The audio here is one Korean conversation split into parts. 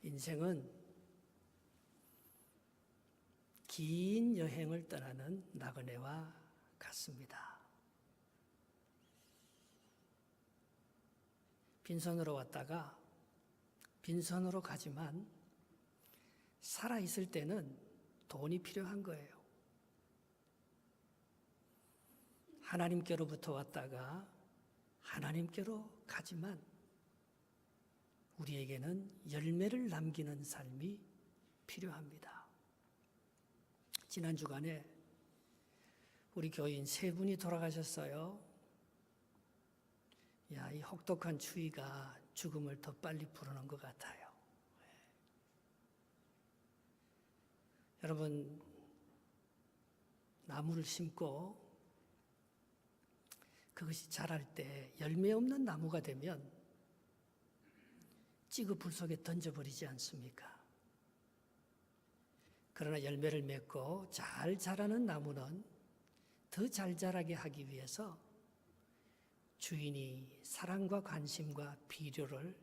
인생은 긴 여행을 떠나는 나그네와 같습니다. 빈손으로 왔다가 빈손으로 가지만 살아있을 때는 돈이 필요한 거예요. 하나님께로부터 왔다가 하나님께로 가지만 우리에게는 열매를 남기는 삶이 필요합니다. 지난 주간에 우리 교인 3분이 돌아가셨어요. 이 혹독한 추위가 죽음을 더 빨리 부르는 것 같아요. 여러분, 나무를 심고 그것이 자랄 때 열매 없는 나무가 되면 찌그 불 속에 던져버리지 않습니까? 그러나 열매를 맺고 잘 자라는 나무는 더 잘 자라게 하기 위해서 주인이 사랑과 관심과 비료를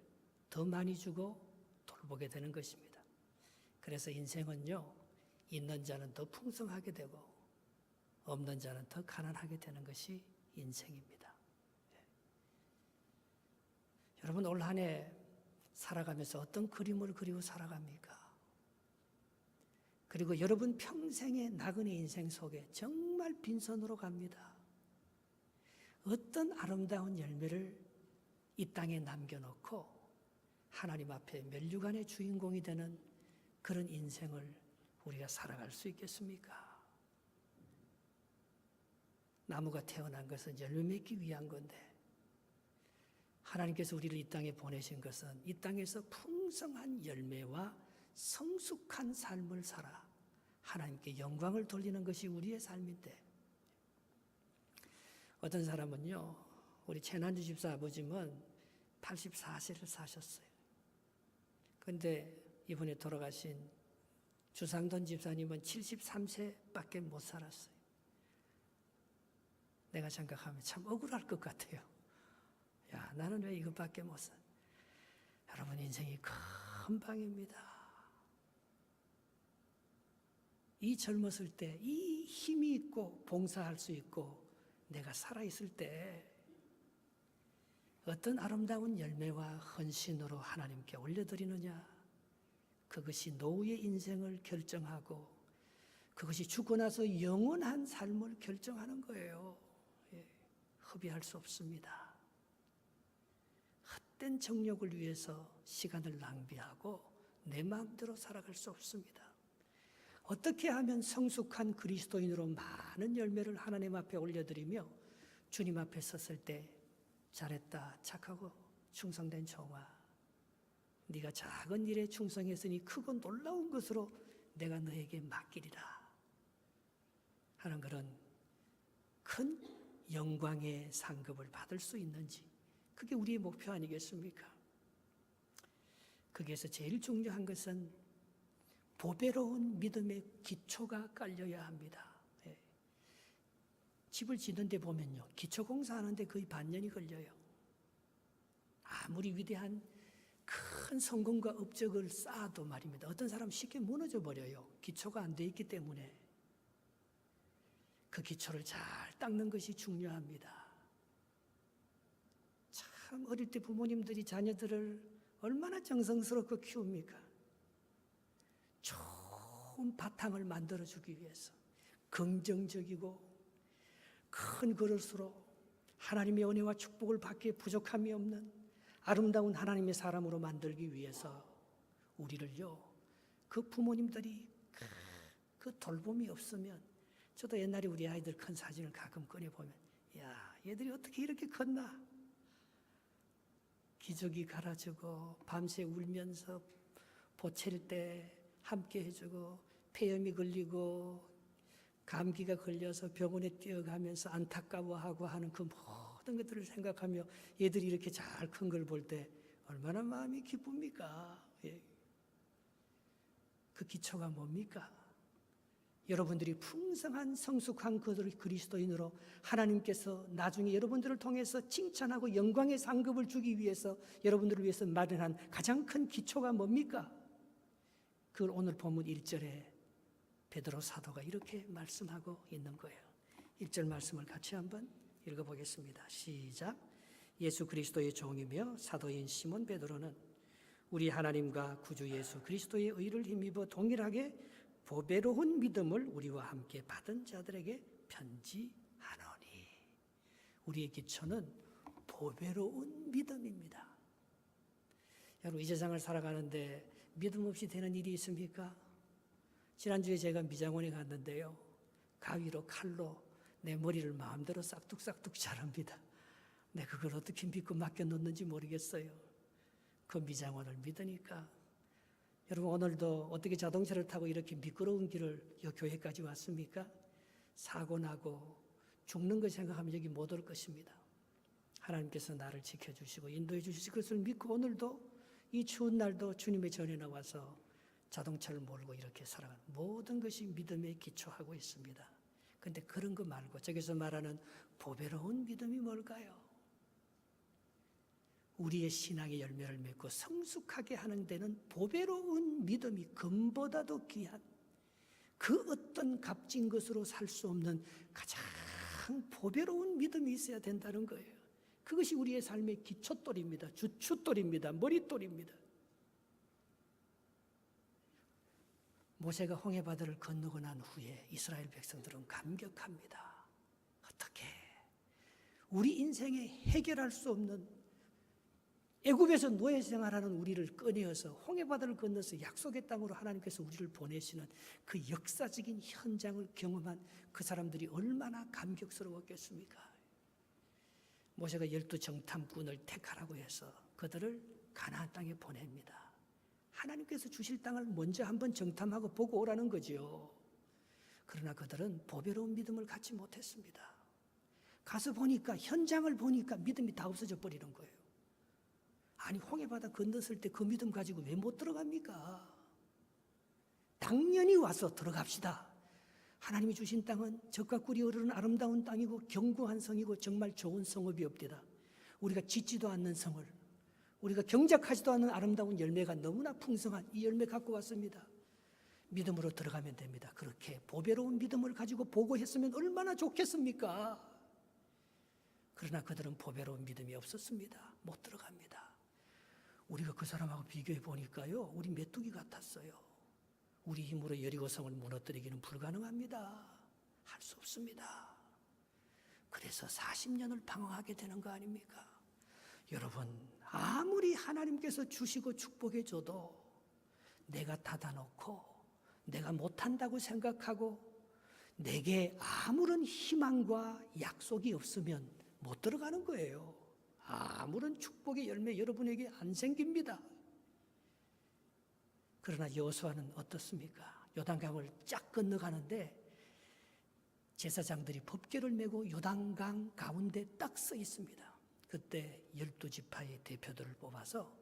더 많이 주고 돌보게 되는 것입니다. 그래서 인생은요, 있는 자는 더 풍성하게 되고 없는 자는 더 가난하게 되는 것이 인생입니다. 여러분, 올 한 해 살아가면서 어떤 그림을 그리고 살아갑니까? 그리고 여러분 평생의 나그네 인생 속에 정말 빈손으로 갑니다. 어떤 아름다운 열매를 이 땅에 남겨놓고 하나님 앞에 면류관의 주인공이 되는 그런 인생을 우리가 살아갈 수 있겠습니까? 나무가 태어난 것은 열매 맺기 위한 건데 하나님께서 우리를 이 땅에 보내신 것은 이 땅에서 풍성한 열매와 성숙한 삶을 살아 하나님께 영광을 돌리는 것이 우리의 삶인데, 어떤 사람은요, 우리 최난주 집사 아버님은 84세를 사셨어요. 그런데 이번에 돌아가신 주상돈 집사님은 73세밖에 못 살았어요. 내가 생각하면 참 억울할 것 같아요. 나는 왜 이것밖에 못 살? 여러분, 인생이 금방입니다. 이 젊었을 때, 이 힘이 있고 봉사할 수 있고 내가 살아있을 때 어떤 아름다운 열매와 헌신으로 하나님께 올려드리느냐, 그것이 노후의 인생을 결정하고 그것이 죽고 나서 영원한 삶을 결정하는 거예요. 허비할 수 없습니다. 헛된 정욕을 위해서 시간을 낭비하고 내 마음대로 살아갈 수 없습니다. 어떻게 하면 성숙한 그리스도인으로 많은 열매를 하나님 앞에 올려드리며 주님 앞에 섰을 때 잘했다, 착하고 충성된 종아, 네가 작은 일에 충성했으니 크고 놀라운 것으로 내가 너에게 맡기리라 하는 그런 큰 영광의 상급을 받을 수 있는지, 그게 우리의 목표 아니겠습니까? 거기에서 제일 중요한 것은 보배로운 믿음의 기초가 깔려야 합니다. 집을 짓는데 보면요, 기초공사하는데 거의 반년이 걸려요. 아무리 위대한 큰 성공과 업적을 쌓아도 말입니다. 어떤 사람은 쉽게 무너져 버려요. 기초가 안 돼 있기 때문에. 그 기초를 잘 닦는 것이 중요합니다. 참 어릴 때 부모님들이 자녀들을 얼마나 정성스럽게 키웁니까? 좋은 바탕을 만들어주기 위해서 긍정적이고 큰 그릇으로 하나님의 은혜와 축복을 받기에 부족함이 없는 아름다운 하나님의 사람으로 만들기 위해서 우리를요, 그 부모님들이 그 돌봄이 없으면, 저도 옛날에 우리 아이들 큰 사진을 가끔 꺼내보면 얘들이 어떻게 이렇게 컸나? 기저귀 갈아주고 밤새 울면서 보챌 때 함께 해주고 폐렴이 걸리고 감기가 걸려서 병원에 뛰어가면서 안타까워하고 하는 그 모든 것들을 생각하며 얘들이 이렇게 잘 큰 걸 볼 때 얼마나 마음이 기쁩니까? 그 기초가 뭡니까? 여러분들이 풍성한 성숙한 그리스도인으로 하나님께서 나중에 여러분들을 통해서 칭찬하고 영광의 상급을 주기 위해서 여러분들을 위해서 마련한 가장 큰 기초가 뭡니까? 그걸 오늘 본문 1절에 베드로 사도가 이렇게 말씀하고 있는 거예요. 1절 말씀을 같이 한번 읽어보겠습니다. 시작. 예수 그리스도의 종이며 사도인 시몬 베드로는 우리 하나님과 구주 예수 그리스도의 의를 힘입어 동일하게 보배로운 믿음을 우리와 함께 받은 자들에게 편지하노니. 우리의 기초는 보배로운 믿음입니다. 여러분, 이 세상을 살아가는데 믿음 없이 되는 일이 있습니까? 지난주에 제가 미장원에 갔는데요, 가위로 칼로 내 머리를 마음대로 싹둑싹둑 자릅니다. 내 그걸 어떻게 믿고 맡겨놓는지 모르겠어요. 그 미장원을 믿으니까. 여러분, 오늘도 어떻게 자동차를 타고 이렇게 미끄러운 길을 이 교회까지 왔습니까? 사고 나고 죽는 거 생각하면 여기 못 올 것입니다. 하나님께서 나를 지켜주시고 인도해 주실 것을 믿고 오늘도 이 추운 날도 주님의 전에 나와서 자동차를 몰고 이렇게 살아가는 모든 것이 믿음에 기초하고 있습니다. 그런데 그런 거 말고 저기서 말하는 보배로운 믿음이 뭘까요? 우리의 신앙의 열매를 맺고 성숙하게 하는 데는 보배로운 믿음이 금보다도 귀한, 그 어떤 값진 것으로 살 수 없는 가장 보배로운 믿음이 있어야 된다는 거예요. 그것이 우리의 삶의 기초돌입니다. 주춧돌입니다. 머릿돌입니다. 모세가 홍해바다를 건너고 난 후에 이스라엘 백성들은 감격합니다. 어떻게 우리 인생에 해결할 수 없는 애굽에서 노예 생활하는 우리를 꺼내어서 홍해바다를 건너서 약속의 땅으로 하나님께서 우리를 보내시는 그 역사적인 현장을 경험한 그 사람들이 얼마나 감격스러웠겠습니까? 모세가 12정탐꾼을 택하라고 해서 그들을 가나안 땅에 보냅니다. 하나님께서 주실 땅을 먼저 한번 정탐하고 보고 오라는 거죠. 그러나 그들은 보배로운 믿음을 갖지 못했습니다. 가서 보니까, 현장을 보니까 믿음이 다 없어져 버리는 거예요. 아니, 홍해바다 건넜을 때 그 믿음 가지고 왜 못 들어갑니까? 당연히 와서 들어갑시다. 하나님이 주신 땅은 젖과 꿀이 흐르는 아름다운 땅이고 견고한 성이고 정말 좋은 성읍이 없디다. 우리가 짓지도 않는 성을, 우리가 경작하지도 않는 아름다운 열매가 너무나 풍성한 이 열매 갖고 왔습니다. 믿음으로 들어가면 됩니다. 그렇게 보배로운 믿음을 가지고 보고했으면 얼마나 좋겠습니까? 그러나 그들은 보배로운 믿음이 없었습니다. 못 들어갑니다. 우리가 그 사람하고 비교해 보니까요, 우리 메뚜기 같았어요. 우리 힘으로 여리고성을 무너뜨리기는 불가능합니다. 할 수 없습니다. 그래서 40년을 방황하게 되는 거 아닙니까? 여러분, 아무리 하나님께서 주시고 축복해 줘도 내가 닫아놓고 내가 못한다고 생각하고 내게 아무런 희망과 약속이 없으면 못 들어가는 거예요. 아무런 축복의 열매 여러분에게 안 생깁니다. 그러나 여호수아는 어떻습니까? 요단강을 쫙 건너가는데 제사장들이 법궤를 메고 요단강 가운데 딱 서 있습니다. 그때 12지파의 대표들을 뽑아서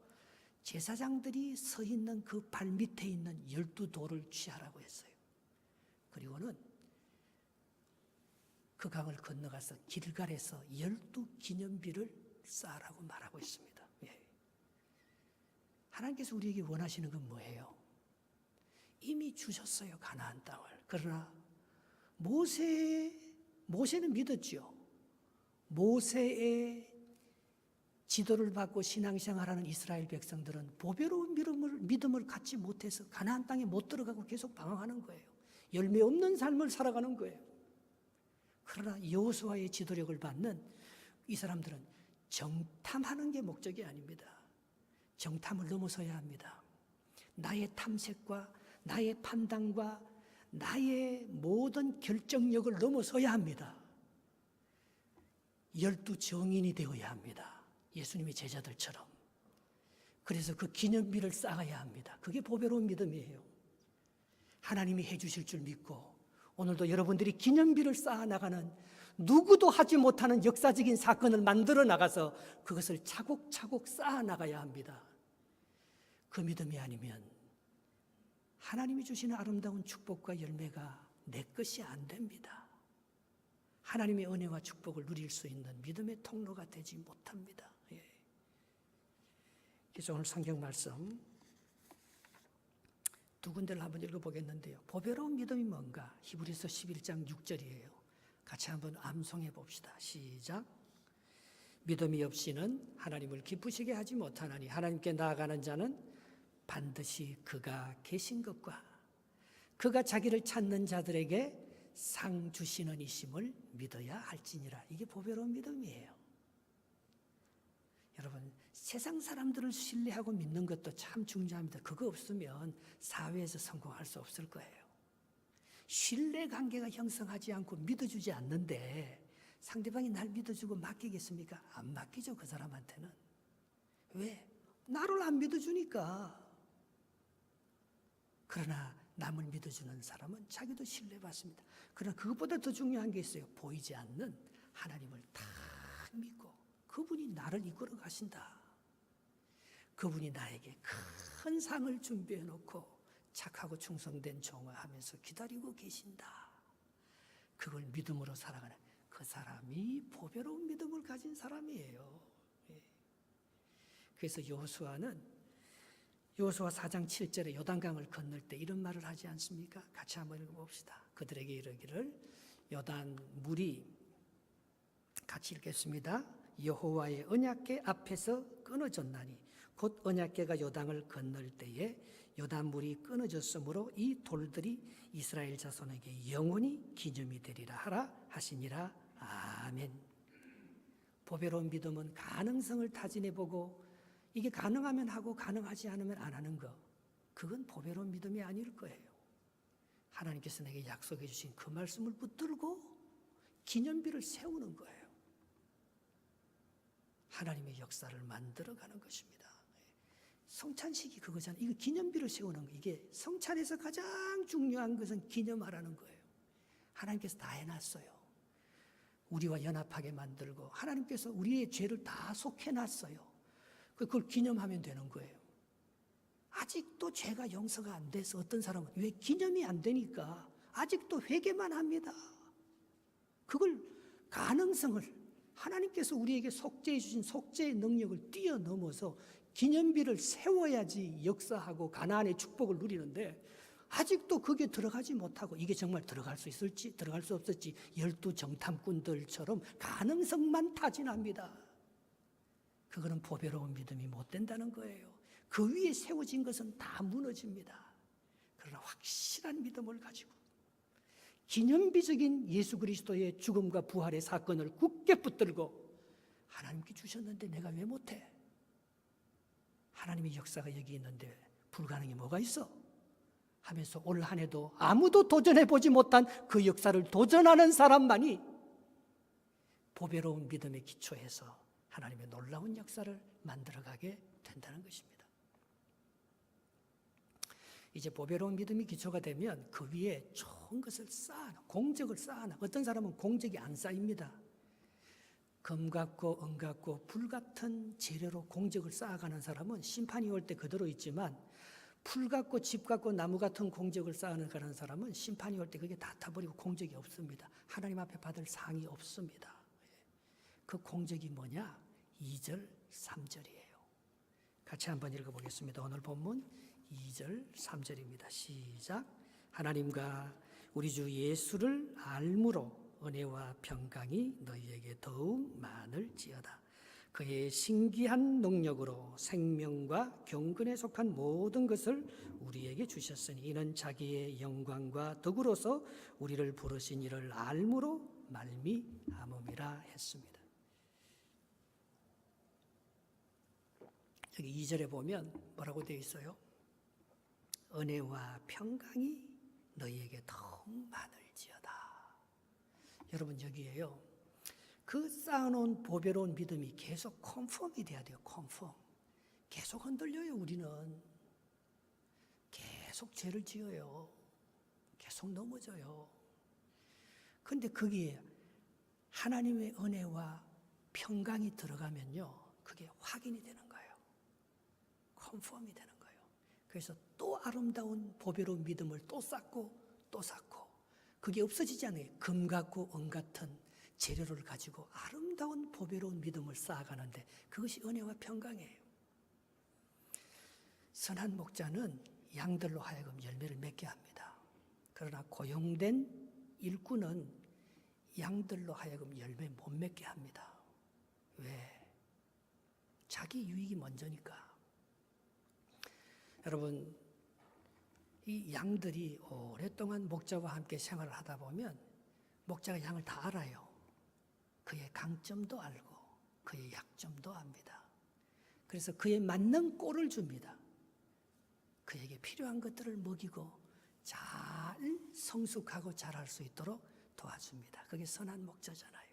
제사장들이 서 있는 그 발밑에 있는 12돌을 취하라고 했어요. 그리고는 그 강을 건너가서 길갈에서 12기념비를 쌓으라고 말하고 있습니다. 예. 하나님께서 우리에게 원하시는 건 뭐예요? 이미 주셨어요, 가나안 땅을. 그러나 모세는 믿었죠. 모세의 지도를 받고 신앙생활하는 이스라엘 백성들은 보배로운 믿음을 갖지 못해서 가나안 땅에 못 들어가고 계속 방황하는 거예요. 열매 없는 삶을 살아가는 거예요. 그러나 여호수아의 지도력을 받는 이 사람들은 정탐하는 게 목적이 아닙니다. 정탐을 넘어서야 합니다. 나의 탐색과 나의 판단과 나의 모든 결정력을 넘어서야 합니다. 12정인이 되어야 합니다. 예수님의 제자들처럼. 그래서 그 기념비를 쌓아야 합니다. 그게 보배로운 믿음이에요. 하나님이 해주실 줄 믿고 오늘도 여러분들이 기념비를 쌓아나가는, 누구도 하지 못하는 역사적인 사건을 만들어 나가서 그것을 차곡차곡 쌓아나가야 합니다. 그 믿음이 아니면 하나님이 주시는 아름다운 축복과 열매가 내 것이 안 됩니다. 하나님의 은혜와 축복을 누릴 수 있는 믿음의 통로가 되지 못합니다. 예. 그래서 오늘 성경 말씀 두 군데를 한번 읽어보겠는데요. 보배로운 믿음이 뭔가? 히브리서 11장 6절이에요. 같이 한번 암송해 봅시다. 시작. 믿음이 없이는 하나님을 기쁘시게 하지 못하나니 하나님께 나아가는 자는 반드시 그가 계신 것과 그가 자기를 찾는 자들에게 상 주시는 이심을 믿어야 할지니라. 이게 보배로운 믿음이에요. 여러분, 세상 사람들을 신뢰하고 믿는 것도 참 중요합니다. 그거 없으면 사회에서 성공할 수 없을 거예요. 신뢰관계가 형성하지 않고 믿어주지 않는데 상대방이 날 믿어주고 맡기겠습니까? 안 맡기죠, 그 사람한테는. 왜? 나를 안 믿어주니까. 그러나 남을 믿어주는 사람은 자기도 신뢰받습니다. 그러나 그것보다 더 중요한 게 있어요. 보이지 않는 하나님을 다 믿고 그분이 나를 이끌어 가신다. 그분이 나에게 큰 상을 준비해 놓고 착하고 충성된 종을 하면서 기다리고 계신다. 그걸 믿음으로 살아가는 그 사람이 보배로운 믿음을 가진 사람이에요. 그래서 여호수아 4장 7절에 요단강을 건널 때 이런 말을 하지 않습니까? 같이 한번 읽어봅시다. 그들에게 이르기를 요단 물이, 같이 읽겠습니다. 여호와의 언약궤 앞에서 끊어졌나니 곧 언약궤가 요단을 건널 때에 요단 물이 끊어졌으므로 이 돌들이 이스라엘 자손에게 영원히 기념이 되리라 하라 하시니라. 아멘. 보배로운 믿음은 가능성을 타진해보고 이게 가능하면 하고 가능하지 않으면 안 하는 거, 그건 보배로운 믿음이 아닐 거예요. 하나님께서 내게 약속해 주신 그 말씀을 붙들고 기념비를 세우는 거예요. 하나님의 역사를 만들어가는 것입니다. 성찬식이 그거잖아요. 이거 기념비를 세우는 거. 이게 성찬에서 가장 중요한 것은 기념하라는 거예요. 하나님께서 다 해놨어요. 우리와 연합하게 만들고 하나님께서 우리의 죄를 다 속해놨어요. 그걸 기념하면 되는 거예요. 아직도 죄가 용서가 안 돼서 어떤 사람은 왜 기념이 안 되니까 아직도 회개만 합니다. 그걸 가능성을 하나님께서 우리에게 속죄해 주신 속죄의 능력을 뛰어넘어서 기념비를 세워야지 역사하고 가나안의 축복을 누리는데 아직도 그게 들어가지 못하고 이게 정말 들어갈 수 있을지 들어갈 수 없을지 12 정탐꾼들처럼 가능성만 타진합니다. 그거는 보배로운 믿음이 못 된다는 거예요. 그 위에 세워진 것은 다 무너집니다. 그러나 확실한 믿음을 가지고 기념비적인 예수 그리스도의 죽음과 부활의 사건을 굳게 붙들고 하나님께 주셨는데 내가 왜 못해? 하나님의 역사가 여기 있는데 불가능이 뭐가 있어? 하면서 올 한 해도 아무도 도전해보지 못한 그 역사를 도전하는 사람만이 보배로운 믿음에 기초해서 하나님의 놀라운 역사를 만들어가게 된다는 것입니다. 이제 보배로운 믿음이 기초가 되면 그 위에 좋은 것을 쌓아놔, 공적을 쌓아놔. 어떤 사람은 공적이 안 쌓입니다. 금 같고 은 같고 불 같은 재료로 공적을 쌓아가는 사람은 심판이 올 때 그대로 있지만 풀 같고 집 같고 나무 같은 공적을 쌓아가는 사람은 심판이 올 때 그게 다 타버리고 공적이 없습니다. 하나님 앞에 받을 상이 없습니다. 그 공적이 뭐냐? 2절, 3절이에요. 같이 한번 읽어보겠습니다. 오늘 본문 2절, 3절입니다. 시작. 하나님과 우리 주 예수를 알므로 은혜와 평강이 너희에게 더욱 많을지어다. 그의 신기한 능력으로 생명과 경건에 속한 모든 것을 우리에게 주셨으니 이는 자기의 영광과 덕으로서 우리를 부르신 이를 알므로 말미암음이라 했습니다. 여기 2절에 보면 뭐라고 되어 있어요? 은혜와 평강이 너희에게 더욱 많을지어다. 여러분 여기에요. 그 쌓아놓은 보배로운 믿음이 계속 컨펌이 돼야 돼요. 컨펌. 계속 흔들려요. 우리는 계속 죄를 지어요. 계속 넘어져요. 그런데 거기에 하나님의 은혜와 평강이 들어가면요, 그게 확인이 되는 거예요. 컨펌이 되는 거예요. 그래서 또 아름다운 보배로운 믿음을 또 쌓고 또 쌓고, 그게 없어지지 않아요. 금 같고 은 같은 재료를 가지고 아름다운 보배로운 믿음을 쌓아가는데 그것이 은혜와 평강이에요. 선한 목자는 양들로 하여금 열매를 맺게 합니다. 그러나 고용된 일꾼은 양들로 하여금 열매 못 맺게 합니다. 왜? 자기 유익이 먼저니까. 여러분, 이 양들이 오랫동안 목자와 함께 생활을 하다 보면 목자가 양을 다 알아요. 그의 강점도 알고 그의 약점도 압니다. 그래서 그에 맞는 꼴을 줍니다. 그에게 필요한 것들을 먹이고 잘 성숙하고 자랄 수 있도록 도와줍니다. 그게 선한 목자잖아요.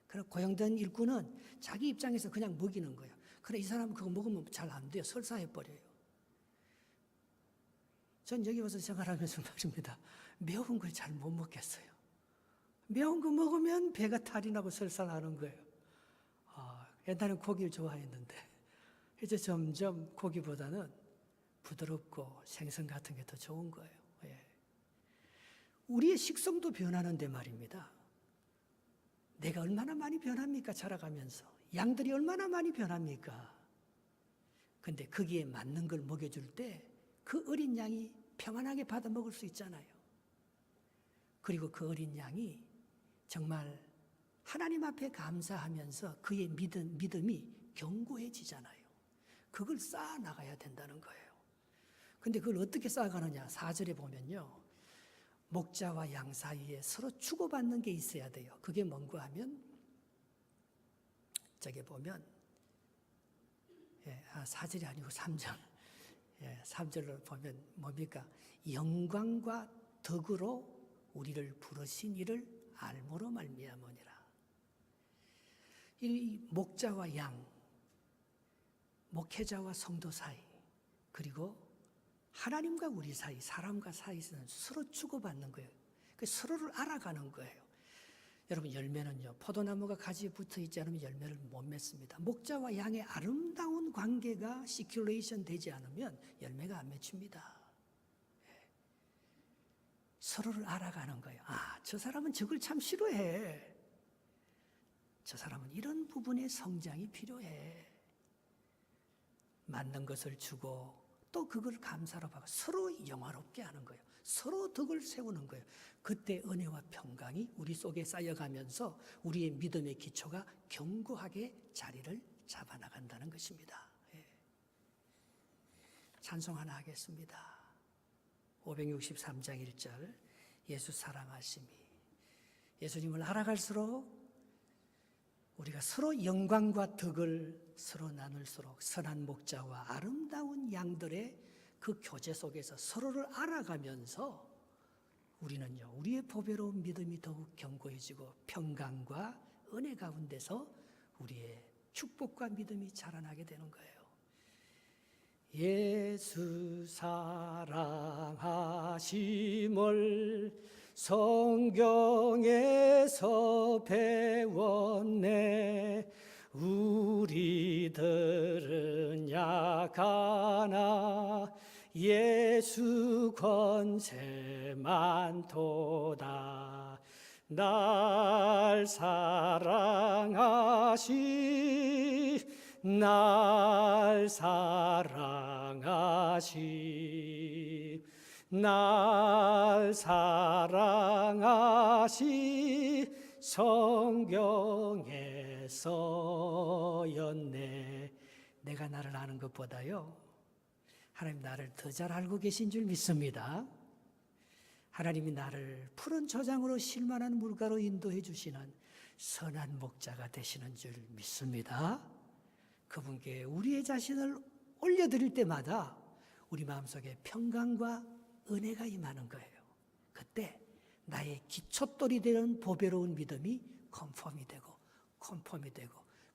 그리고 고용된 일꾼은 자기 입장에서 그냥 먹이는 거예요. 그래, 이 사람은 그거 먹으면 잘 안 돼요. 설사해버려요. 전 여기 와서 생활하면서 말입니다. 매운 걸 잘 못 먹겠어요. 매운 거 먹으면 배가 탈이 나고 설사하는 거예요. 옛날엔 고기를 좋아했는데 이제 점점 고기보다는 부드럽고 생선 같은 게 더 좋은 거예요. 예. 우리의 식성도 변하는데 말입니다. 내가 얼마나 많이 변합니까? 자라가면서. 양들이 얼마나 많이 변합니까? 근데 거기에 맞는 걸 먹여줄 때 그 어린 양이 평안하게 받아 먹을 수 있잖아요. 그리고 그 어린 양이 정말 하나님 앞에 감사하면서 그의 믿음이 견고해지잖아요. 그걸 쌓아 나가야 된다는 거예요. 근데 그걸 어떻게 쌓아가느냐? 4절에 보면요. 목자와 양 사이에 서로 주고받는 게 있어야 돼요. 그게 뭔가 하면 저기 보면 4절이 아니고 3절. 3절로 보면 뭡니까? 영광과 덕으로 우리를 부르신 이를 알므로 말미암으니라. 이 목자와 양, 목회자와 성도 사이, 그리고 하나님과 우리 사이, 사람과 사이에서는 서로 주고받는 거예요. 서로를 알아가는 거예요. 여러분, 열매는요, 포도나무가 가지에 붙어 있지 않으면 열매를 못 맺습니다. 목자와 양의 아름다운 관계가 시큐레이션 되지 않으면 열매가 안 맺힙니다. 서로를 알아가는 거예요. 저 사람은 저걸 참 싫어해. 저 사람은 이런 부분의 성장이 필요해. 맞는 것을 주고 또 그걸 감사로 받고 서로 영화롭게 하는 거예요. 서로 덕을 세우는 거예요. 그때 은혜와 평강이 우리 속에 쌓여가면서 우리의 믿음의 기초가 견고하게 자리를 잡아나간다는 것입니다. 찬송 하나 하겠습니다. 563장 1절 예수 사랑하심이. 예수님을 알아갈수록 우리가 서로 영광과 덕을 서로 나눌수록 선한 목자와 아름다운 양들의 그 교제 속에서 서로를 알아가면서 우리는요, 우리의 보배로운 믿음이 더욱 견고해지고 평강과 은혜 가운데서 우리의 축복과 믿음이 자라나게 되는 거예요. 예수 사랑하심을 성경에서 배웠네. 우리들은 약하나 예수 권세만 도다. 날 사랑하시 날 사랑하시 날 사랑하시 성경에서였네. 내가 나를 아는 것보다요, 하나님 나를 더 잘 알고 계신 줄 믿습니다. 하나님이 나를 푸른 초장으로 실만한 물가로 인도해 주시는 선한 목자가 되시는 줄 믿습니다. 그분께 우리의 자신을 올려드릴 때마다 우리 마음속에 평강과 은혜가 임하는 거예요. 그때 나의 기초돌이 되는 보배로운 믿음이 컨펌이 되고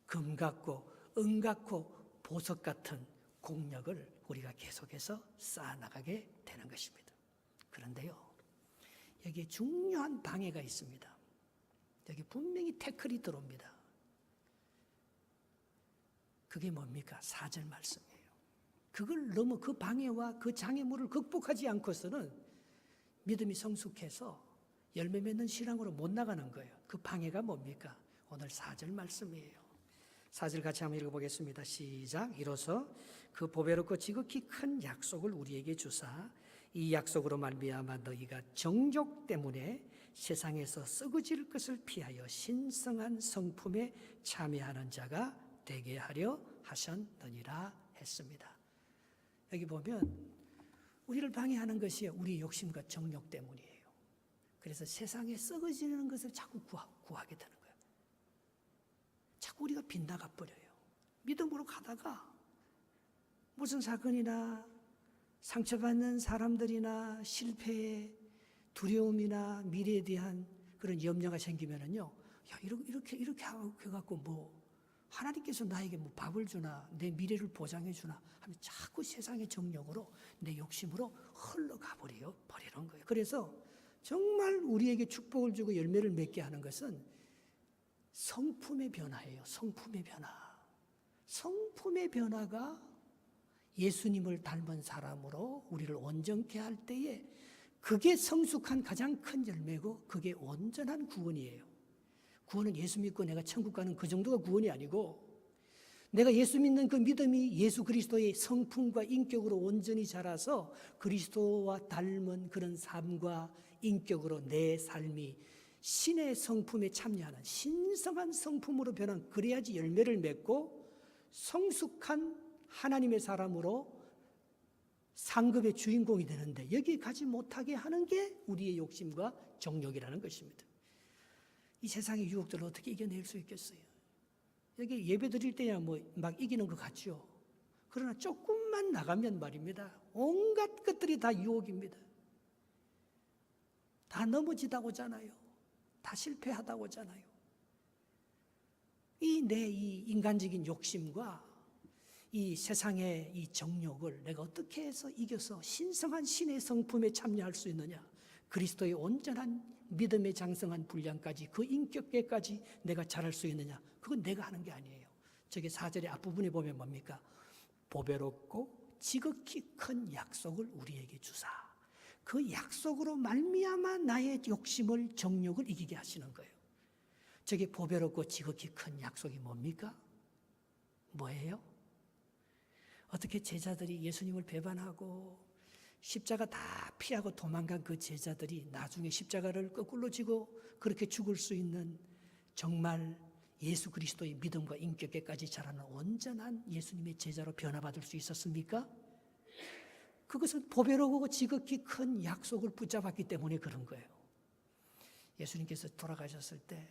금 같고 은 같고 보석 같은 공력을 우리가 계속해서 쌓아나가게 되는 것입니다. 그런데요, 여기에 중요한 방해가 있습니다. 여기 분명히 태클이 들어옵니다. 그게 뭡니까? 4절 말씀이에요. 그걸 넘어 그 방해와 그 장애물을 극복하지 않고서는 믿음이 성숙해서 열매 맺는 신앙으로 못 나가는 거예요. 그 방해가 뭡니까? 오늘 4절 말씀이에요. 4절 같이 한번 읽어보겠습니다. 시작. 이로써 그 보배롭고 지극히 큰 약속을 우리에게 주사 이 약속으로 말미암아 너희가 정욕 때문에 세상에서 썩어질 것을 피하여 신성한 성품에 참여하는 자가 되게 하려 하셨느니라 했습니다. 여기 보면 우리를 방해하는 것이 우리의 욕심과 정욕 때문이에요. 그래서 세상에 썩어지는 것을 자꾸 구하게 되는 거예요. 자꾸 우리가 빗나가 버려요. 믿음으로 가다가 무슨 사건이나 상처받는 사람들이나 실패의 두려움이나 미래에 대한 그런 염려가 생기면은요, 야, 이렇게 해갖고 뭐, 하나님께서 나에게 뭐 밥을 주나, 내 미래를 보장해 주나 하면 자꾸 세상의 정욕으로, 내 욕심으로 흘러가 버리는 거예요. 그래서 정말 우리에게 축복을 주고 열매를 맺게 하는 것은 성품의 변화예요. 성품의 변화. 성품의 변화가 예수님을 닮은 사람으로 우리를 온전케 할 때에 그게 성숙한 가장 큰 열매고 그게 온전한 구원이에요. 구원은 예수 믿고 내가 천국 가는 그 정도가 구원이 아니고 내가 예수 믿는 그 믿음이 예수 그리스도의 성품과 인격으로 온전히 자라서 그리스도와 닮은 그런 삶과 인격으로 내 삶이 신의 성품에 참여하는 신성한 성품으로 변한 그래야지 열매를 맺고 성숙한 하나님의 사람으로 상급의 주인공이 되는데 여기에 가지 못하게 하는 게 우리의 욕심과 정욕이라는 것입니다. 이 세상의 유혹들을 어떻게 이겨낼 수 있겠어요? 여기 예배 드릴 때야 뭐 막 이기는 것 같죠. 그러나 조금만 나가면 말입니다. 온갖 것들이 다 유혹입니다. 다 넘어지다고 하잖아요. 다 실패하다고 하잖아요. 이 인간적인 욕심과 이 세상의 이 정욕을 내가 어떻게 해서 이겨서 신성한 신의 성품에 참여할 수 있느냐? 그리스도의 온전한 믿음의 장성한 분량까지 그 인격계까지 내가 잘할 수 있느냐? 그건 내가 하는 게 아니에요. 저게 4절의 앞부분에 보면 뭡니까? 보배롭고 지극히 큰 약속을 우리에게 주사. 그 약속으로 말미암아 나의 욕심을 정욕을 이기게 하시는 거예요. 저게 보배롭고 지극히 큰 약속이 뭡니까? 뭐예요? 어떻게 제자들이 예수님을 배반하고 십자가 다 피하고 도망간 그 제자들이 나중에 십자가를 거꾸로 지고 그렇게 죽을 수 있는 정말 예수 그리스도의 믿음과 인격에까지 자라는 온전한 예수님의 제자로 변화받을 수 있었습니까? 그것은 보배롭고 지극히 큰 약속을 붙잡았기 때문에 그런 거예요. 예수님께서 돌아가셨을 때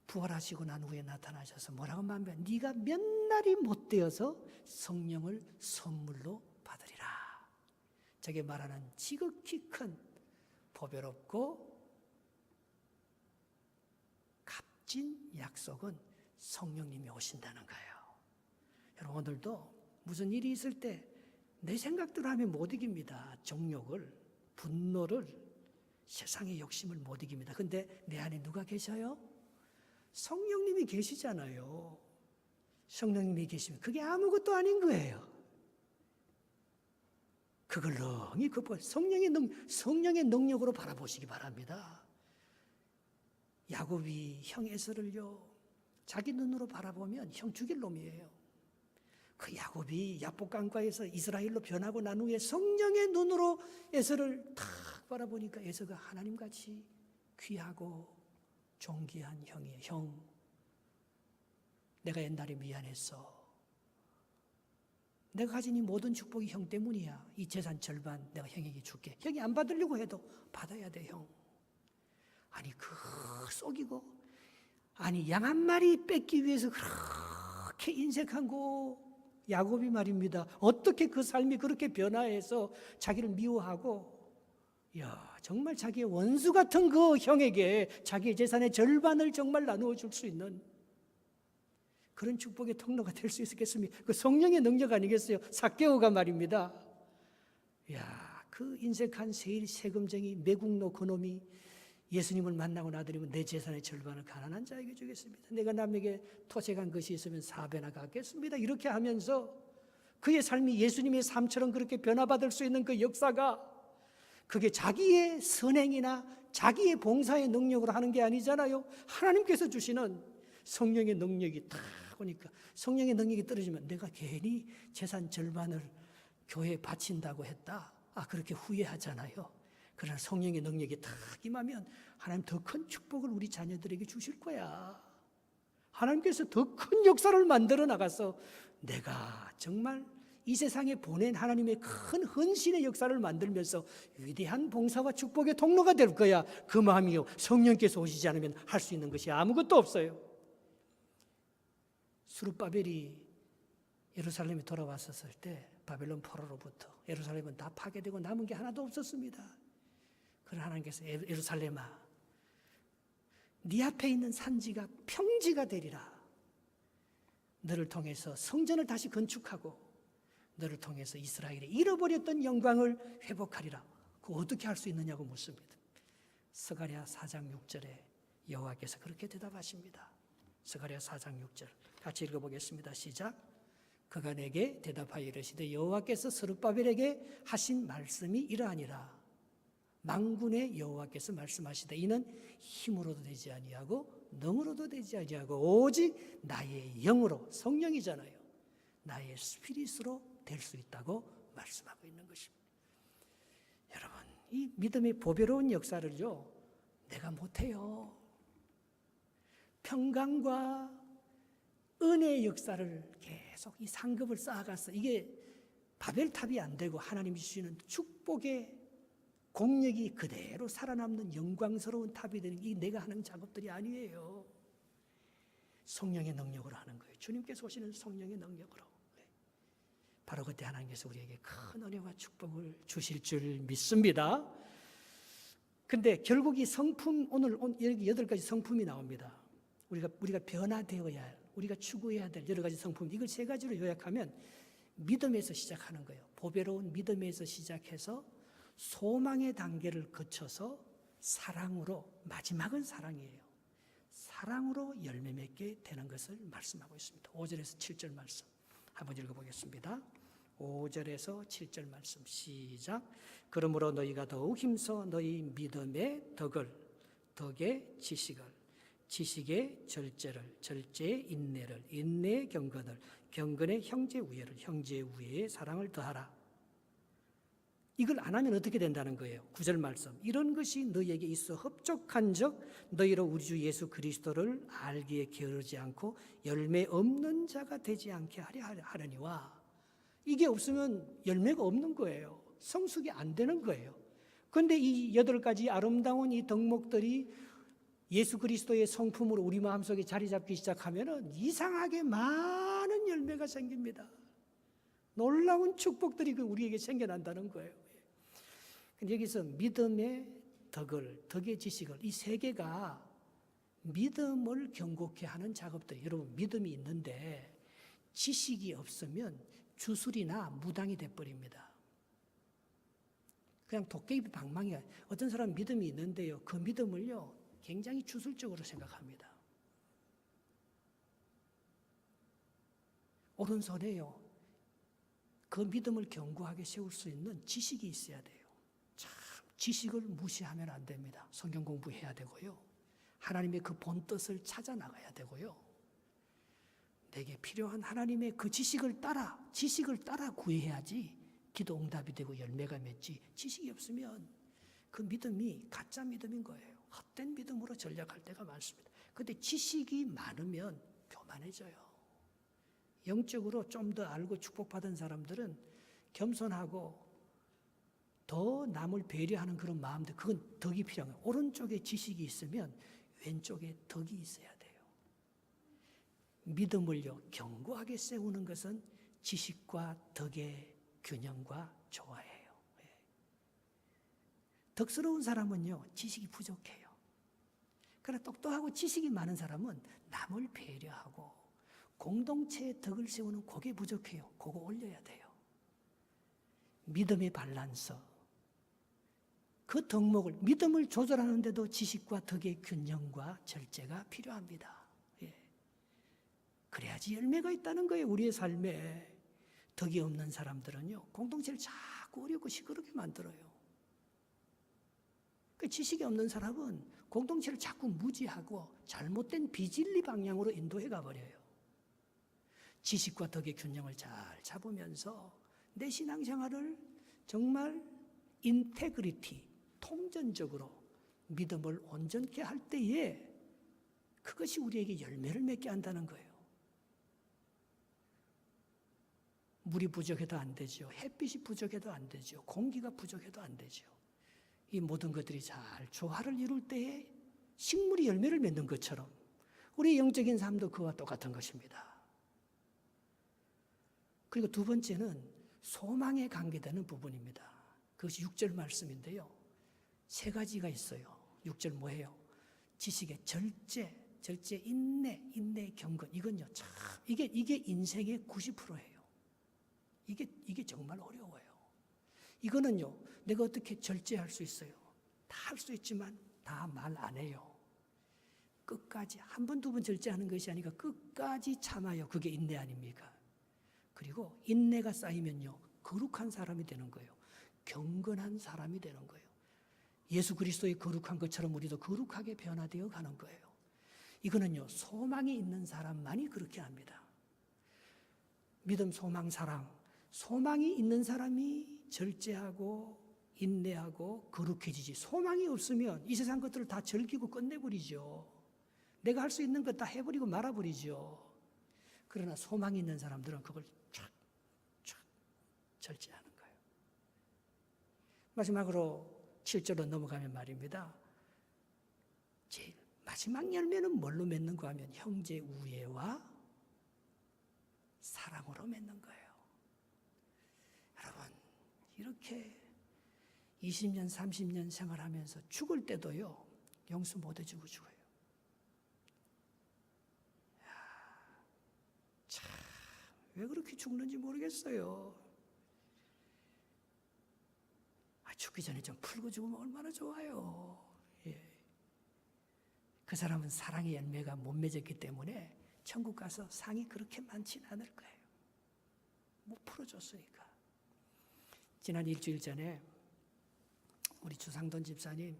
부활하시고 난 후에 나타나셔서 뭐라고 말하면 네가 몇 날이 못 되어서 성령을 선물로 받으리라. 저게 말하는 지극히 큰 보배롭고 값진 약속은 성령님이 오신다는 거예요. 여러분 오늘도 무슨 일이 있을 때 내 생각대로 하면 못 이깁니다. 정욕을, 분노를, 세상의 욕심을 못 이깁니다. 근데 내 안에 누가 계셔요? 성령님이 계시잖아요. 성령님이 계시면 그게 아무것도 아닌 거예요. 그걸 능히 극복할 성령의 능력으로 바라보시기 바랍니다. 야곱이 형 에서를요 자기 눈으로 바라보면 형 죽일 놈이에요. 그 야곱이 야복강가에서 이스라엘로 변하고 난 후에 성령의 눈으로 에서를 탁 바라보니까 에서가 하나님같이 귀하고 존귀한 형이에요. 형, 내가 옛날에 미안했어. 내가 가진 이 모든 축복이 형 때문이야. 이 재산 절반 내가 형에게 줄게. 형이 안 받으려고 해도 받아야 돼, 형. 아니 그 속이고 아니 양 한 마리 뺏기 위해서 그렇게 인색하고 야곱이 말입니다. 어떻게 그 삶이 그렇게 변화해서 자기를 미워하고 야 정말 자기의 원수 같은 그 형에게 자기의 재산의 절반을 정말 나누어 줄 수 있는 그런 축복의 통로가 될 수 있었겠습니까? 그 성령의 능력 아니겠어요? 삭개오가 말입니다. 야, 그 인색한 세금쟁이 매국노 그놈이 예수님을 만나고 나더니면 내 재산의 절반을 가난한 자에게 주겠습니다. 내가 남에게 토색한 것이 있으면 4배나 갚겠습니다. 이렇게 하면서 그의 삶이 예수님의 삶처럼 그렇게 변화받을 수 있는 그 역사가 그게 자기의 선행이나 자기의 봉사의 능력으로 하는 게 아니잖아요. 하나님께서 주시는 성령의 능력이 다 오니까 성령의 능력이 떨어지면 내가 괜히 재산 절반을 교회에 바친다고 했다. 그렇게 후회하잖아요. 그러나 성령의 능력이 탁 임하면 하나님 더 큰 축복을 우리 자녀들에게 주실 거야. 하나님께서 더 큰 역사를 만들어 나가서 내가 정말 이 세상에 보낸 하나님의 큰 헌신의 역사를 만들면서 위대한 봉사와 축복의 통로가 될 거야. 그 마음이요. 성령께서 오시지 않으면 할 수 있는 것이 아무것도 없어요. 스룹바벨이 예루살렘에 돌아왔었을 때 바벨론 포로로부터 예루살렘은 다 파괴되고 남은 게 하나도 없었습니다. 그러나 하나님께서 예루살렘아, 네 앞에 있는 산지가 평지가 되리라. 너를 통해서 성전을 다시 건축하고 너를 통해서 이스라엘의 잃어버렸던 영광을 회복하리라. 그거 어떻게 할 수 있느냐고 묻습니다. 스가랴 4장 6절에 여호와께서 그렇게 대답하십니다. 스가랴 4장 6절 같이 읽어보겠습니다. 시작. 그가 내게 대답하여 이르시되 여호와께서 스룹바벨에게 하신 말씀이 이러하니라. 만군의 여호와께서 말씀하시되 이는 힘으로도 되지 아니하고 능으로도 되지 아니하고 오직 나의 영으로, 성령이잖아요. 나의 스피릿으로 될 수 있다고 말씀하고 있는 것입니다. 여러분, 이 믿음의 보배로운 역사를요, 내가 못해요. 평강과 은혜의 역사를 계속 이 상급을 쌓아가서 이게 바벨탑이 안 되고 하나님이 주시는 축복의 공력이 그대로 살아남는 영광스러운 탑이 되는 게 내가 하는 작업들이 아니에요. 성령의 능력으로 하는 거예요. 주님께서 오시는 성령의 능력으로. 바로 그때 하나님께서 우리에게 큰 은혜와 축복을 주실 줄 믿습니다. 근데 결국 이 성품, 오늘 여기 8가지 성품이 나옵니다. 우리가 변화되어야 할, 우리가 추구해야 될 여러 가지 성품, 이걸 3가지로 요약하면 믿음에서 시작하는 거예요. 보배로운 믿음에서 시작해서 소망의 단계를 거쳐서 사랑으로, 마지막은 사랑이에요. 사랑으로 열매 맺게 되는 것을 말씀하고 있습니다. 5절에서 7절 말씀 한번 읽어보겠습니다. 5절에서 7절 말씀 시작. 그러므로 너희가 더욱 힘써 너희 믿음의 덕을, 덕의 지식을, 지식의 절제를, 절제의 인내를, 인내의 경건을, 경건의 형제 우애를, 형제 우애의 사랑을 더하라. 이걸 안 하면 어떻게 된다는 거예요? 9절 말씀. 이런 것이 너희에게 있어 흡족한 적 너희로 우리 주 예수 그리스도를 알기에 게으르지 않고 열매 없는 자가 되지 않게 하려니와. 이게 없으면 열매가 없는 거예요. 성숙이 안 되는 거예요. 그런데 이 8가지 아름다운 이 덕목들이 예수 그리스도의 성품으로 우리 마음속에 자리 잡기 시작하면 이상하게 많은 열매가 생깁니다. 놀라운 축복들이 우리에게 생겨난다는 거예요. 근데 여기서 믿음의 덕을, 덕의 지식을, 이 3개가 믿음을 견고케 하는 작업들. 여러분, 믿음이 있는데 지식이 없으면 주술이나 무당이 돼버립니다. 그냥 도깨비 방망이가. 어떤 사람 믿음이 있는데요, 그 믿음을요 굉장히 주술적으로 생각합니다. 오른손에요, 그 믿음을 견고하게 세울 수 있는 지식이 있어야 돼요. 참, 지식을 무시하면 안 됩니다. 성경 공부해야 되고요. 하나님의 그 본뜻을 찾아 나가야 되고요. 내게 필요한 하나님의 그 지식을 따라 구해야지 기도 응답이 되고 열매가 맺지. 지식이 없으면 그 믿음이 가짜 믿음인 거예요. 헛된 믿음으로 전략할 때가 많습니다. 그런데 지식이 많으면 교만해져요. 영적으로 좀 더 알고 축복받은 사람들은 겸손하고 더 남을 배려하는 그런 마음들, 그건 덕이 필요한 거예요. 오른쪽에 지식이 있으면 왼쪽에 덕이 있어야 돼요. 믿음을요 견고하게 세우는 것은 지식과 덕의 균형과 조화예요. 덕스러운 사람은요 지식이 부족해요. 그러나 똑똑하고 지식이 많은 사람은 남을 배려하고 공동체의 덕을 세우는 그게 부족해요. 그거 올려야 돼요. 믿음의 밸런스, 그 덕목을, 믿음을 조절하는데도 지식과 덕의 균형과 절제가 필요합니다. 그래야지 열매가 있다는 거예요. 우리의 삶에. 덕이 없는 사람들은요 공동체를 자꾸 어렵고 시끄럽게 만들어요. 그 지식이 없는 사람은 공동체를 자꾸 무지하고 잘못된 비진리 방향으로 인도해 가버려요. 지식과 덕의 균형을 잘 잡으면서 내 신앙생활을 정말 인테그리티, 통전적으로 믿음을 온전케 할 때에 그것이 우리에게 열매를 맺게 한다는 거예요. 물이 부족해도 안 되죠. 햇빛이 부족해도 안 되죠. 공기가 부족해도 안 되죠. 이 모든 것들이 잘 조화를 이룰 때에 식물이 열매를 맺는 것처럼 우리 영적인 삶도 그와 똑같은 것입니다. 그리고 두 번째는 소망에 관계되는 부분입니다. 그것이 6절 말씀인데요. 세 가지가 있어요. 6절 뭐예요? 지식의 절제, 인내, 경건. 이건요, 참, 이게 인생의 90%예요. 이게 정말 어려워요. 이거는요, 내가 어떻게 절제할 수 있어요? 다 할 수 있지만 다 말 안 해요. 끝까지, 한 번, 두 번 절제하는 것이 아니라 끝까지 참아요. 그게 인내 아닙니까? 그리고 인내가 쌓이면요, 거룩한 사람이 되는 거예요. 경건한 사람이 되는 거예요. 예수 그리스도의 거룩한 것처럼 우리도 거룩하게 변화되어 가는 거예요. 이거는요, 소망이 있는 사람만이 그렇게 합니다. 믿음, 소망, 사랑. 소망이 있는 사람이 절제하고 인내하고 거룩해지지. 소망이 없으면 이 세상 것들을 다 즐기고 끝내버리죠. 내가 할 수 있는 것 다 해버리고 말아버리죠. 그러나 소망이 있는 사람들은 그걸 쫙 절제하는 거예요. 마지막으로 7절로 넘어가면 말입니다. 제일 마지막 열매는 뭘로 맺는가 하면 형제 우애와 사랑으로 맺는 거예요. 여러분, 이렇게 20년, 30년 생활하면서 죽을 때도요, 용서 못 해주고 죽어요. 참, 왜 그렇게 죽는지 모르겠어요. 죽기 전에 좀 풀고 죽으면 얼마나 좋아요. 예. 그 사람은 사랑의 열매가 못 맺었기 때문에 천국 가서 상이 그렇게 많지는 않을 거예요. 못 풀어줬으니까. 지난 일주일 전에 우리 주상돈 집사님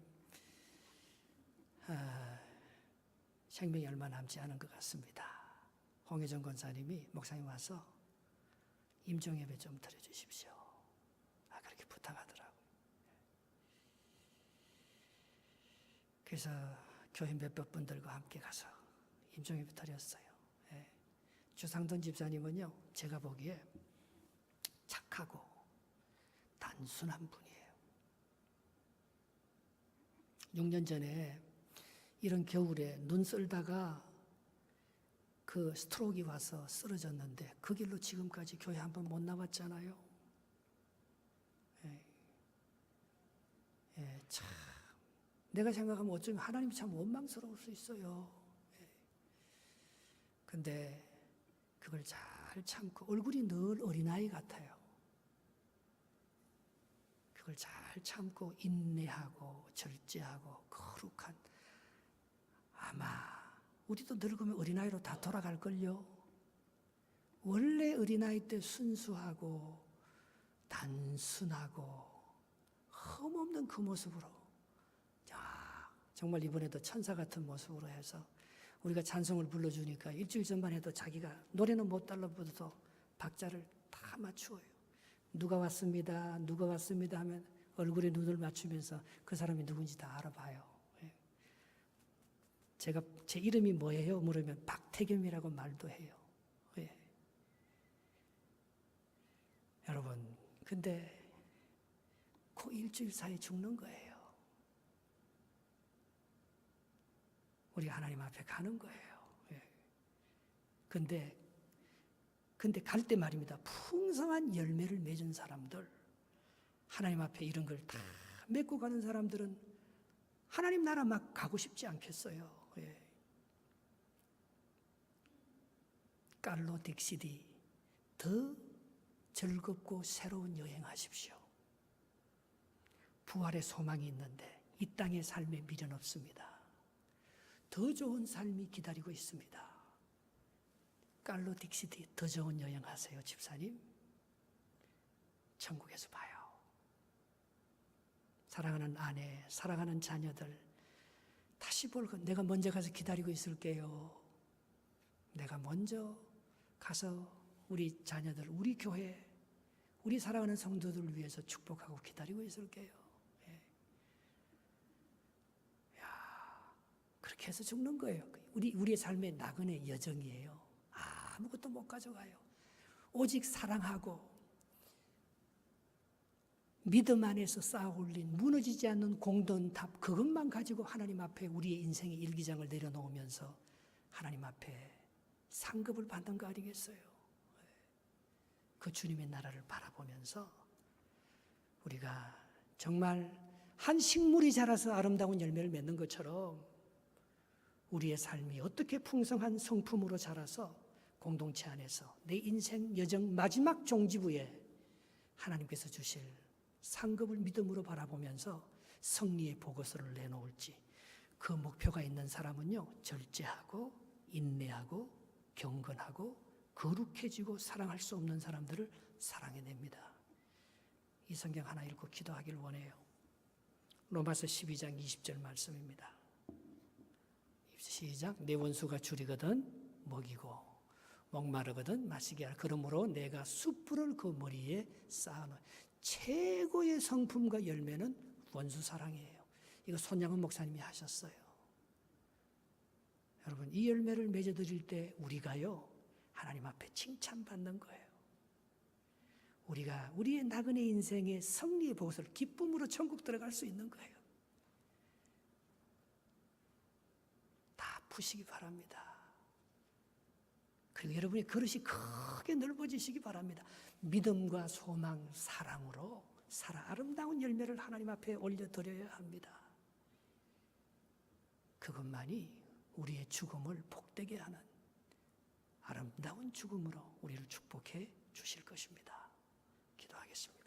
생명이 얼마 남지 않은 것 같습니다. 홍혜정 권사님이 목사님 와서 임종예배 좀 드려주십시오. 그렇게 부탁하더라고요. 그래서 교회 몇몇 분들과 함께 가서 임종예배 드렸어요. 예. 주상돈 집사님은요, 제가 보기에 착하고 단순한 분이에요. 6년 전에 이런 겨울에 눈 쓸다가 그 스트로크가 와서 쓰러졌는데 그 길로 지금까지 교회 한 번 못 나왔잖아요. 참 내가 생각하면 어쩌면 하나님이 참 원망스러울 수 있어요. 근데 그걸 잘 참고 얼굴이 늘 어린아이 같아요. 그걸 잘 참고 인내하고 절제하고 거룩한, 아마 우리도 늙으면 어린아이로 다 돌아갈걸요. 원래 어린아이 때 순수하고 단순하고 흠없는 그 모습으로, 정말 이번에도 천사 같은 모습으로 해서 우리가 찬송을 불러주니까 일주일 전만 해도 자기가 노래는 못 달라 부르도 박자를 다 맞추어요. 누가 왔습니다, 누가 왔습니다 하면 얼굴에 눈을 맞추면서 그 사람이 누군지 다 알아봐요. 제가 제 이름이 뭐예요? 물으면 박태겸이라고 말도 해요. 여러분, 근데 그 일주일 사이에 죽는 거예요. 우리가 하나님 앞에 가는 거예요. 근데 갈 때 말입니다. 풍성한 열매를 맺은 사람들, 하나님 앞에 이런 걸 다 맺고 가는 사람들은 하나님 나라 막 가고 싶지 않겠어요. 깔로 딕시디, 더 즐겁고 새로운 여행하십시오. 부활의 소망이 있는데 이 땅의 삶에 미련 없습니다. 더 좋은 삶이 기다리고 있습니다. 깔로 딕시디, 더 좋은 여행하세요, 집사님. 천국에서 봐요. 사랑하는 아내, 사랑하는 자녀들, 다시 볼 것, 내가 먼저 가서 기다리고 있을게요. 내가 먼저 가서 우리 자녀들, 우리 교회, 우리 사랑하는 성도들을 위해서 축복하고 기다리고 있을게요. 예. 그렇게 해서 죽는 거예요. 우리의 삶의 나그네 여정이에요. 아무것도 못 가져가요. 오직 사랑하고 믿음 안에서 쌓아 올린 무너지지 않는 공동탑, 그것만 가지고 하나님 앞에 우리의 인생의 일기장을 내려놓으면서 하나님 앞에 상급을 받는 거 아니겠어요? 그 주님의 나라를 바라보면서 우리가 정말 한 식물이 자라서 아름다운 열매를 맺는 것처럼 우리의 삶이 어떻게 풍성한 성품으로 자라서 공동체 안에서 내 인생 여정 마지막 종지부에 하나님께서 주실 상급을 믿음으로 바라보면서 승리의 보고서를 내놓을지, 그 목표가 있는 사람은요, 절제하고 인내하고 경건하고 거룩해지고 사랑할 수 없는 사람들을 사랑해냅니다. 이 성경 하나 읽고 기도하길 원해요. 로마서 12장 20절 말씀입니다. 시작. 내 원수가 줄이거든 먹이고 목마르거든 마시게 하라. 그러므로 내가 숯불을 그 머리에 쌓아놓아. 최고의 성품과 열매는 원수 사랑이에요. 이거 손양은 목사님이 하셨어요. 여러분, 이 열매를 맺어드릴 때 우리가요, 하나님 앞에 칭찬받는 거예요. 우리가 우리의 나그네 인생의 승리의 보고서를 기쁨으로 천국 들어갈 수 있는 거예요. 다 푸시기 바랍니다. 그리고 여러분의 그릇이 크게 넓어지시기 바랍니다. 믿음과 소망, 사랑으로 살아 아름다운 열매를 하나님 앞에 올려드려야 합니다. 그것만이 우리의 죽음을 복되게 하는 아름다운 죽음으로 우리를 축복해 주실 것입니다. 기도하겠습니다.